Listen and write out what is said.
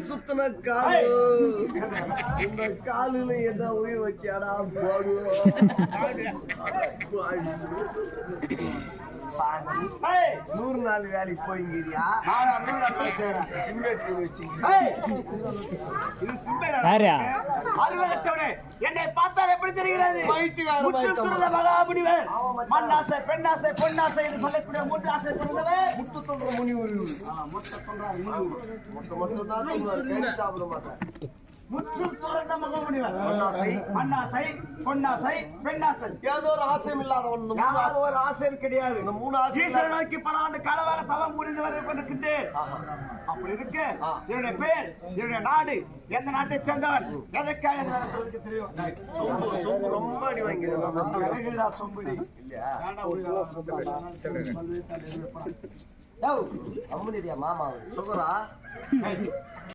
சுத்தன காலு இந்த காலுல என்ன உயிர் வச்சாடா நூறு நாள் வேலைக்கு போய்ங்கிறியா என்னை பார்த்தால் எப்படி தெரிகிறது? மகாமுனிவர் மண்ணாசை பெண்ணாசை பொன்னாசை என்று சொல்லக்கூடிய மூன்று ஆசை சொல்லுவவர் முத்து தொன்ற முனிவர் மட்டும் தான் சாப்பிட மாட்டேன். முற்றும் துறந்த மகாமுனிவர் மண்ணாசை மண்ணாசை பொன்னாசை பெண்ணாசை ஏதோ ஒரு ஆசையும் இல்லாத ஒண்ணு ஒரு ஆசை கிடையாது. இந்த மூணு ஆசை ஈஸ்வரனை நோக்கி பல ஆண்டு காலமாக தவம் புரிந்து வந்து கொண்டிருக்கின்றேன். அப்படி இருக்கு என்னுடைய பேர் என்னுடைய நாடு எந்த நாட்டை சேர்ந்தவர் எதற்காக தெரியும். ரொம்ப அடி வாங்கிறேன் சொம்புடி மாமா சுகரா